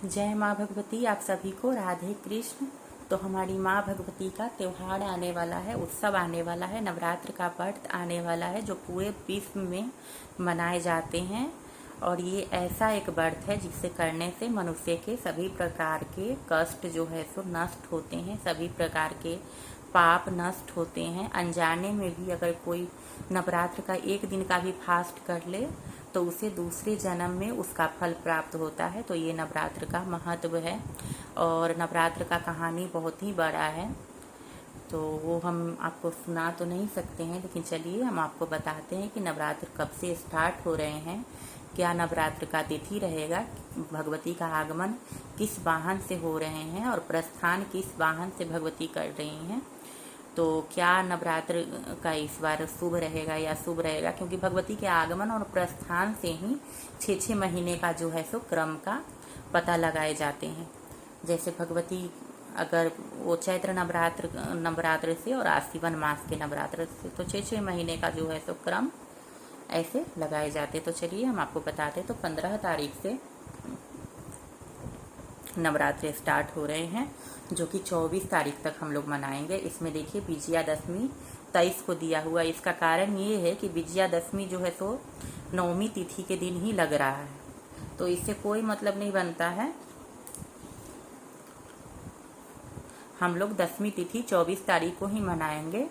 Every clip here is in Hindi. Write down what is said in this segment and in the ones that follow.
जय माँ भगवती। आप सभी को राधे कृष्ण। तो हमारी माँ भगवती का त्यौहार आने वाला है, उत्सव आने वाला है, नवरात्र का व्रत आने वाला है जो पूरे विश्व में मनाए जाते हैं। और ये ऐसा एक व्रत है जिसे करने से मनुष्य के सभी प्रकार के कष्ट जो है सो नष्ट होते हैं, सभी प्रकार के पाप नष्ट होते हैं। अनजाने में भी अगर कोई नवरात्र का एक दिन का भी फास्ट कर ले तो उसे दूसरे जन्म में उसका फल प्राप्त होता है। तो ये नवरात्र का महत्व है और नवरात्र का कहानी बहुत ही बड़ा है, तो वो हम आपको सुना तो नहीं सकते हैं, लेकिन चलिए हम आपको बताते हैं कि नवरात्र कब से स्टार्ट हो रहे हैं, क्या नवरात्र का तिथि रहेगा, भगवती का आगमन किस वाहन से हो रहे हैं और प्रस्थान किस वाहन से भगवती कर रही हैं। तो क्या नवरात्र का इस बार शुभ रहेगा या शुभ रहेगा, क्योंकि भगवती के आगमन और प्रस्थान से ही 6 महीने का जो है सो क्रम का पता लगाए जाते हैं। जैसे भगवती अगर वो चैत्र नवरात्र से और आश्विन मास के नवरात्र से तो 6 महीने का जो है सो क्रम ऐसे लगाए जाते। तो चलिए हम आपको बताते। तो 15 तारीख से नवरात्र स्टार्ट हो रहे हैं जो कि 24 तारीख तक हम लोग मनाएंगे। इसमें देखिए विजयादशमी 23 को दिया हुआ। इसका कारण ये है कि विजयादशमी जो है सो नवमी तिथि के दिन ही लग रहा है, तो इससे कोई मतलब नहीं बनता है। हम लोग 10वीं तिथि 24 तारीख को ही मनाएंगे।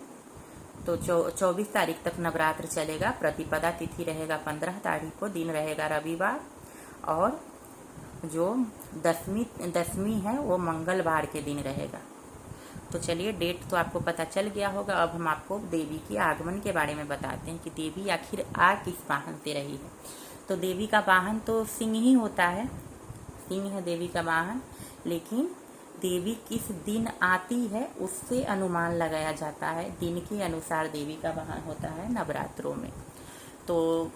तो 24 तारीख तक नवरात्र चलेगा। प्रतिपदा तिथि रहेगा 15 तारीख को, दिन रहेगा रविवार, और जो दसवीं है वो मंगलवार के दिन रहेगा। तो चलिए डेट तो आपको पता चल गया होगा। अब हम आपको देवी के आगमन के बारे में बताते हैं कि देवी आखिर आ किस वाहन से रही है। तो देवी का वाहन तो सिंह ही होता है, सिंह है देवी का वाहन, लेकिन देवी किस दिन आती है उससे अनुमान लगाया जाता है। दिन के अनुसार देवी का वाहन होता है नवरात्रों में। तो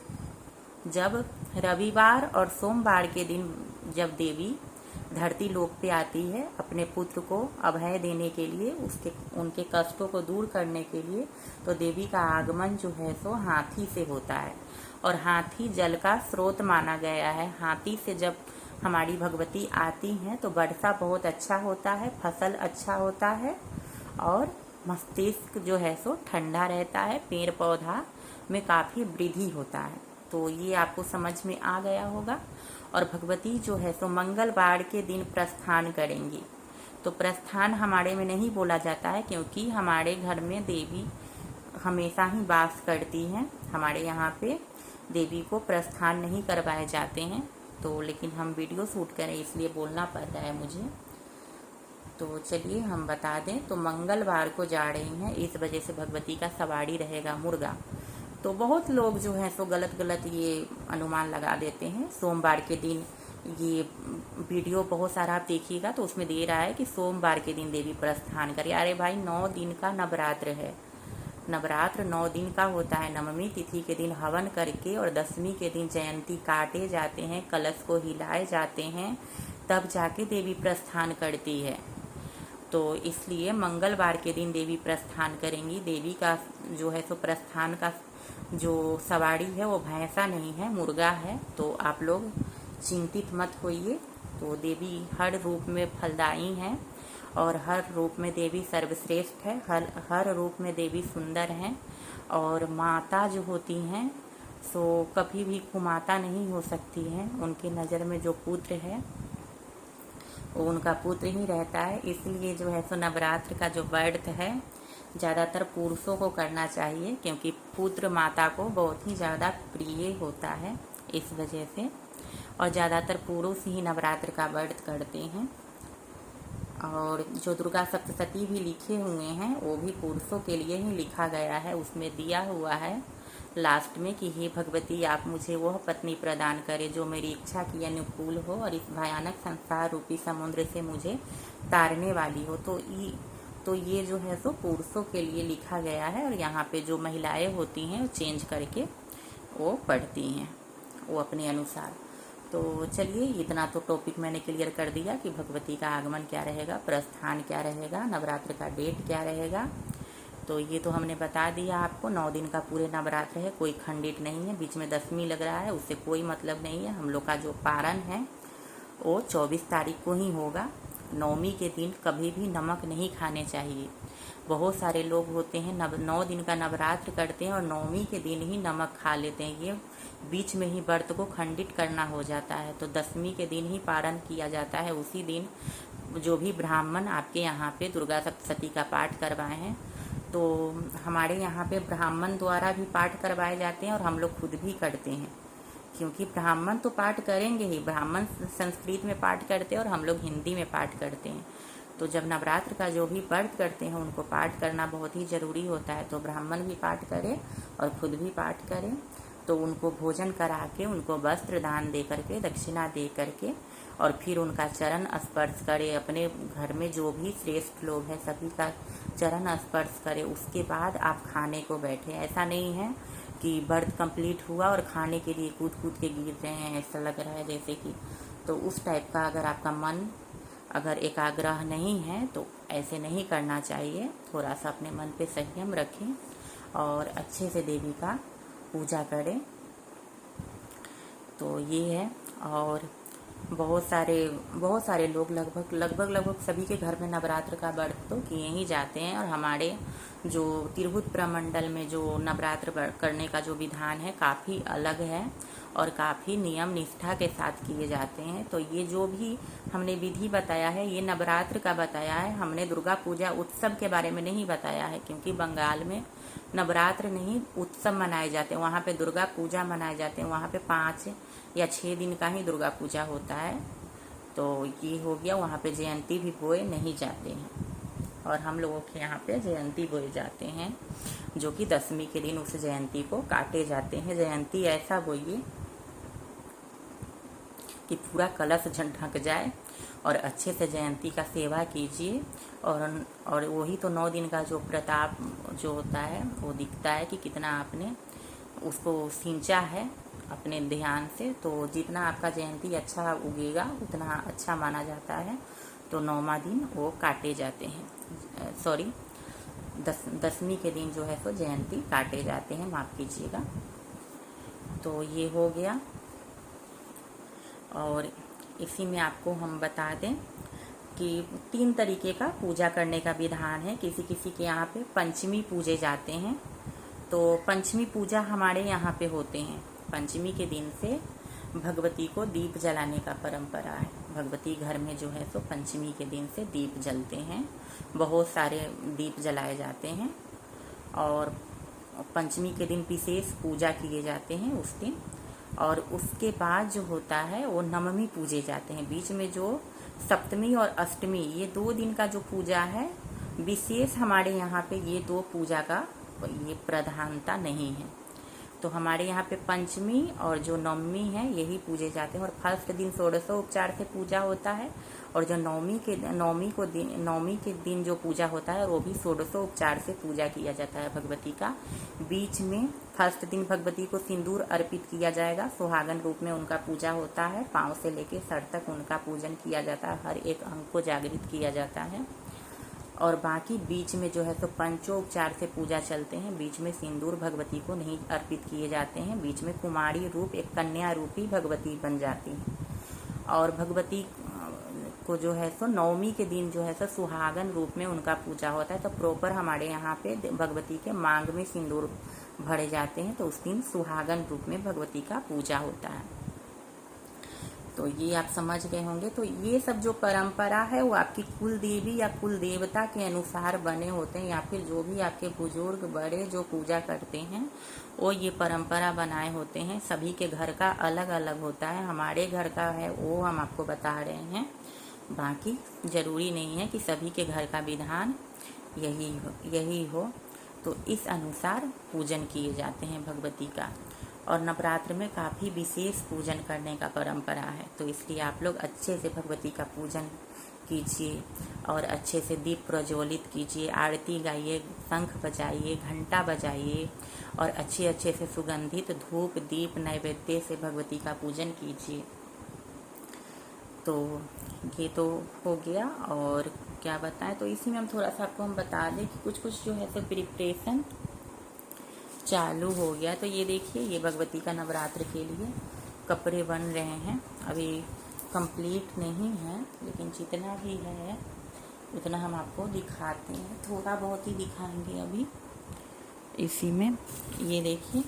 जब रविवार और सोमवार के दिन जब देवी धरती लोक पे आती है अपने पुत्र को अभय देने के लिए, उनके कष्टों को दूर करने के लिए, तो देवी का आगमन जो है सो हाथी से होता है। और हाथी जल का स्रोत माना गया है। हाथी से जब हमारी भगवती आती हैं तो वर्षा बहुत अच्छा होता है, फसल अच्छा होता है और मस्तिष्क जो है सो ठंडा रहता है, पेड़ पौधा में काफ़ी वृद्धि होता है। तो ये आपको समझ में आ गया होगा। और भगवती जो है सो मंगलवार के दिन प्रस्थान करेंगी। तो प्रस्थान हमारे में नहीं बोला जाता है, क्योंकि हमारे घर में देवी हमेशा ही वास करती हैं। हमारे यहाँ पे देवी को प्रस्थान नहीं करवाए जाते हैं, तो लेकिन हम वीडियो शूट करें इसलिए बोलना पड़ रहा है मुझे। तो चलिए हम बता दें। तो मंगलवार को जा रही हैं, इस वजह से भगवती का सवारी रहेगा मुर्गा। तो बहुत लोग जो है सो गलत ये अनुमान लगा देते हैं। सोमवार के दिन ये वीडियो बहुत सारा आप देखिएगा तो उसमें दे रहा है कि सोमवार के दिन देवी प्रस्थान करे। अरे भाई 9 दिन का नवरात्र है, नवरात्र 9 दिन का होता है। नवमी तिथि के दिन हवन करके और 10वीं के दिन जयंती काटे जाते हैं, कलश को हिलाए जाते हैं, तब जाके देवी प्रस्थान करती है। तो इसलिए मंगलवार के दिन देवी प्रस्थान करेंगी। देवी का जो है सो प्रस्थान का जो सवारी है वो भैंसा नहीं है, मुर्गा है। तो आप लोग चिंतित मत होइए। तो देवी हर रूप में फलदायी हैं और हर रूप में देवी सर्वश्रेष्ठ है, हर रूप में देवी सुंदर हैं। और माता जो होती हैं सो कभी भी कुमाता नहीं हो सकती हैं। उनकी नज़र में जो पुत्र है वो उनका पुत्र ही रहता है। इसलिए जो है सो नवरात्र का जो व्रत है ज़्यादातर पुरुषों को करना चाहिए, क्योंकि पुत्र माता को बहुत ही ज़्यादा प्रिय होता है इस वजह से। और ज़्यादातर पुरुष ही नवरात्र का व्रत करते हैं। और जो दुर्गा सप्तशती भी लिखे हुए हैं वो भी पुरुषों के लिए ही लिखा गया है। उसमें दिया हुआ है लास्ट में कि हे भगवती आप मुझे वह पत्नी प्रदान करें जो मेरी इच्छा की अनुकूल हो और इस भयानक संसार रूपी समुद्र से मुझे तारने वाली हो। तो ये जो है सो पुरुषों के लिए लिखा गया है। और यहाँ पे जो महिलाएं होती हैं वो चेंज करके वो पढ़ती हैं वो अपने अनुसार। तो चलिए इतना तो टॉपिक मैंने क्लियर कर दिया कि भगवती का आगमन क्या रहेगा, प्रस्थान क्या रहेगा, नवरात्र का डेट क्या रहेगा। तो ये तो हमने बता दिया आपको। 9 दिन का पूरे नवरात्र है, कोई खंडित नहीं है। बीच में 10वीं लग रहा है, उससे कोई मतलब नहीं है। हम लोग का जो पारण है वो 24 तारीख को ही होगा। नवमी के दिन कभी भी नमक नहीं खाने चाहिए। बहुत सारे लोग होते हैं 9 दिन का नवरात्र करते हैं और नवमी के दिन ही नमक खा लेते हैं। ये बीच में ही व्रत को खंडित करना हो जाता है। तो दशमी के दिन ही पारण किया जाता है। उसी दिन जो भी ब्राह्मण आपके यहाँ पे दुर्गा सप्तशती का पाठ करवाए हैं, तो हमारे यहाँ पे ब्राह्मण द्वारा भी पाठ करवाए जाते हैं और हम लोग खुद भी करते हैं, क्योंकि ब्राह्मण तो पाठ करेंगे ही। ब्राह्मण संस्कृत में पाठ करते हैं और हम लोग हिंदी में पाठ करते हैं। तो जब नवरात्र का जो भी व्रत करते हैं उनको पाठ करना बहुत ही ज़रूरी होता है। तो ब्राह्मण भी पाठ करें और खुद भी पाठ करें। तो उनको भोजन करा के, उनको वस्त्र दान दे करके, दक्षिणा दे करके, और फिर उनका चरण स्पर्श करें। अपने घर में जो भी श्रेष्ठ लोग हैं सभी का चरण स्पर्श करें। उसके बाद आप खाने को बैठे। ऐसा नहीं है कि व्रत कंप्लीट हुआ और खाने के लिए कूद कूद के गिर रहे हैं, ऐसा लग रहा है जैसे कि। तो उस टाइप का अगर आपका मन अगर एकाग्रह नहीं है तो ऐसे नहीं करना चाहिए। थोड़ा सा अपने मन पे संयम रखें और अच्छे से देवी का पूजा करें। तो ये है। और बहुत सारे लोग लगभग सभी के घर में नवरात्र का व्रत तो किए ही जाते हैं। और हमारे जो तिरहुत प्रमंडल में जो नवरात्र करने का जो विधान है काफ़ी अलग है और काफ़ी नियम निष्ठा के साथ किए जाते हैं। तो ये जो भी हमने विधि बताया है ये नवरात्र का बताया है। हमने दुर्गा पूजा उत्सव के बारे में नहीं बताया है, क्योंकि बंगाल में नवरात्र नहीं उत्सव मनाए जाते हैं। वहाँ पे दुर्गा पूजा मनाए जाते हैं। वहाँ पे 5 या 6 दिन का ही दुर्गा पूजा होता है। तो ये हो गया। वहाँ पे जयंती भी बोए नहीं जाते हैं और हम लोगों के यहाँ पे जयंती बोए जाते हैं, जो कि दशमी के दिन उस जयंती को काटे जाते हैं। जयंती ऐसा बोइए कि पूरा कलश ढक जाए और अच्छे से जयंती का सेवा कीजिए। और वही तो 9 दिन का जो प्रताप जो होता है वो दिखता है कि कितना आपने उसको सींचा है अपने ध्यान से। तो जितना आपका जयंती अच्छा उगेगा उतना अच्छा माना जाता है। तो 9वां दिन वो काटे जाते हैं। सॉरी, दशमी के दिन जो है तो जयंती काटे जाते हैं, माफ़ कीजिएगा। तो ये हो गया। और इसी में आपको हम बता दें कि 3 तरीके का पूजा करने का विधान है। किसी किसी के यहाँ पे पंचमी पूजे जाते हैं। तो पंचमी पूजा हमारे यहाँ पे होते हैं। पंचमी के दिन से भगवती को दीप जलाने का परंपरा है। भगवती घर में जो है तो पंचमी के दिन से दीप जलते हैं। बहुत सारे दीप जलाए जाते हैं और पंचमी के दिन विशेष पूजा किए जाते हैं उस दिन। और उसके बाद जो होता है वो नवमी पूजे जाते हैं। बीच में जो सप्तमी और अष्टमी ये 2 दिन का जो पूजा है विशेष हमारे यहाँ पे ये 2 पूजा का ये प्रधानता नहीं है। तो हमारे यहाँ पे पंचमी और जो नवमी है यही पूजे जाते हैं। और फर्स्ट दिन षोडशोपचार से पूजा होता है और जो नवमी के दिन जो पूजा होता है वो भी षोडशोपचार से पूजा किया जाता है भगवती का। बीच में फर्स्ट दिन भगवती को सिंदूर अर्पित किया जाएगा। सुहागन रूप में उनका पूजा होता है। पाँव से लेकर सर तक उनका पूजन किया जाता है। हर एक अंग को जागृत किया जाता है। और बाकी बीच में जो है तो पंचोपचार से पूजा चलते हैं। बीच में सिंदूर भगवती को नहीं अर्पित किए जाते हैं। बीच में कुमारी रूप एक कन्या रूपी भगवती बन जाती हैं। और भगवती को जो है तो नवमी के दिन जो है तो सुहागन रूप में उनका पूजा होता है। तो प्रॉपर हमारे यहाँ पे भगवती के मांग में सिंदूर भरे जाते हैं। तो उस दिन सुहागन रूप में भगवती का पूजा होता है। तो ये आप समझ गए होंगे। तो ये सब जो परंपरा है वो आपकी कुल देवी या कुल देवता के अनुसार बने होते हैं, या फिर जो भी आपके बुजुर्ग बड़े जो पूजा करते हैं वो ये परंपरा बनाए होते हैं। सभी के घर का अलग अलग होता है। हमारे घर का है वो हम आपको बता रहे हैं। बाकी जरूरी नहीं है कि सभी के घर का विधान यही हो। तो इस अनुसार पूजन किए जाते हैं भगवती का। और नवरात्र में काफ़ी विशेष पूजन करने का परंपरा है। तो इसलिए आप लोग अच्छे से भगवती का पूजन कीजिए और अच्छे से दीप प्रज्वलित कीजिए, आरती गाइए, शंख बजाइए, घंटा बजाइए और अच्छे से सुगंधित धूप दीप नैवेद्य से भगवती का पूजन कीजिए। तो ये तो हो गया। और क्या बताएं, तो इसी में हम थोड़ा सा आपको हम बता दें कि कुछ जो है तो प्रिपरेशन चालू हो गया। तो ये देखिए, ये भगवती का नवरात्र के लिए कपड़े बन रहे हैं। अभी कंप्लीट नहीं है, लेकिन जितना भी है उतना हम आपको दिखाते हैं। थोड़ा बहुत ही दिखाएंगे अभी इसी में। ये देखिए,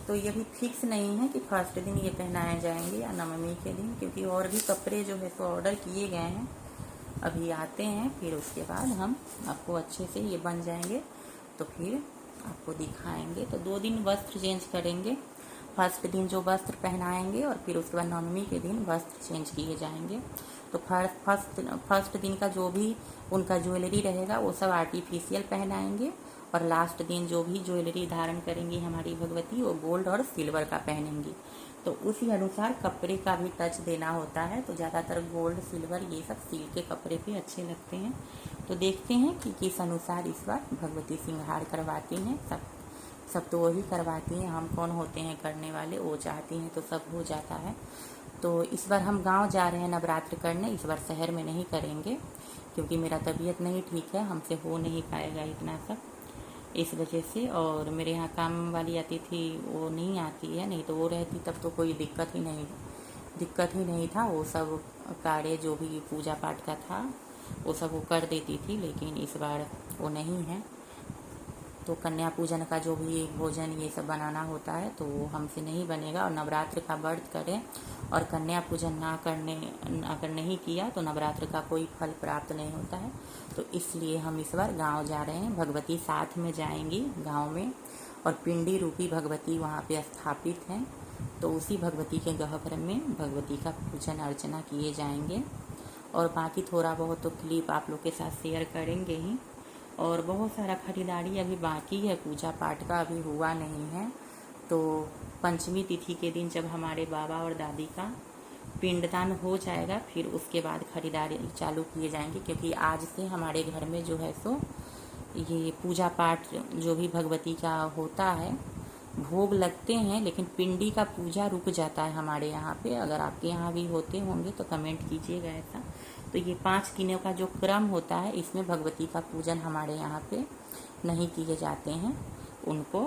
तो ये भी फिक्स नहीं है कि फर्स्ट दिन ये पहनाए जाएंगे या नवमी के दिन, क्योंकि और भी कपड़े जो है तो ऑर्डर किए गए हैं, अभी आते हैं। फिर उसके बाद हम आपको अच्छे से ये बन जाएंगे तो फिर आपको दिखाएंगे। तो 2 दिन वस्त्र चेंज करेंगे। फर्स्ट दिन जो वस्त्र पहनाएंगे और फिर उसके बाद नवमी के दिन वस्त्र चेंज किए जाएंगे। तो फर्स्ट दिन का जो भी उनका ज्वेलरी रहेगा वो सब आर्टिफिशियल पहनाएंगे, और लास्ट दिन जो भी ज्वेलरी धारण करेंगी हमारी भगवती वो गोल्ड और सिल्वर का पहनेंगी। तो उसी अनुसार कपड़े का भी टच देना होता है। तो ज़्यादातर गोल्ड सिल्वर ये सब सिल्क के कपड़े पे अच्छे लगते हैं। तो देखते हैं कि किस अनुसार इस बार भगवती श्रृंगार करवाती हैं। सब तो वही करवाती हैं, हम कौन होते हैं करने वाले, वो चाहती हैं तो सब हो जाता है। तो इस बार हम गांव जा रहे हैं नवरात्र करने, इस बार शहर में नहीं करेंगे क्योंकि मेरा तबीयत नहीं ठीक है, हमसे हो नहीं पाएगा इतना सब, इस वजह से। और मेरे यहाँ काम वाली आती थी, वो नहीं आती है, नहीं तो वो रहती तब तो कोई दिक्कत ही नहीं था। वो सब कार्य जो भी पूजा पाठ का था वो सब वो कर देती थी, लेकिन इस बार वो नहीं है। तो कन्या पूजन का जो भी भोजन ये सब बनाना होता है तो वो हमसे नहीं बनेगा। और नवरात्र का व्रत करें और कन्या पूजन अगर नहीं किया तो नवरात्र का कोई फल प्राप्त नहीं होता है। तो इसलिए हम इस बार गांव जा रहे हैं। भगवती साथ में जाएंगी गांव में, और पिंडी रूपी भगवती वहाँ पे स्थापित हैं। तो उसी भगवती के गह्वर में भगवती का पूजन अर्चना किए जाएंगे। और बाकी थोड़ा बहुत तो क्लिप आप लोग के साथ शेयर करेंगे ही। और बहुत सारा खरीदारी अभी बाकी है, पूजा पाठ का अभी हुआ नहीं है। तो पंचमी तिथि के दिन जब हमारे बाबा और दादी का पिंडदान हो जाएगा फिर उसके बाद खरीदारी चालू किए जाएंगे, क्योंकि आज से हमारे घर में जो है सो ये पूजा पाठ जो भी भगवती का होता है, भोग लगते हैं, लेकिन पिंडी का पूजा रुक जाता है हमारे यहाँ पे। अगर आपके यहाँ भी होते होंगे तो कमेंट कीजिएगा ऐसा। तो ये 5 दिनों का जो क्रम होता है इसमें भगवती का पूजन हमारे यहाँ पे नहीं किए जाते हैं। उनको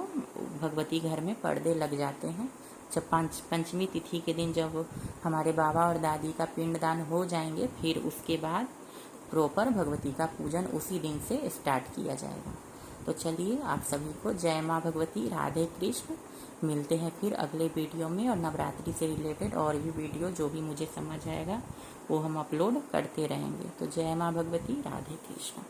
भगवती घर में पर्दे लग जाते हैं। जब पंचमी तिथि के दिन जब हमारे बाबा और दादी का पिंडदान हो जाएंगे फिर उसके बाद प्रॉपर भगवती का पूजन उसी दिन से स्टार्ट किया जाएगा। तो चलिए, आप सभी को जय माँ भगवती, राधे कृष्ण। मिलते हैं फिर अगले वीडियो में, और नवरात्रि से रिलेटेड और भी वीडियो जो भी मुझे समझ आएगा वो हम अपलोड करते रहेंगे। तो जय माँ भगवती, राधे कृष्ण।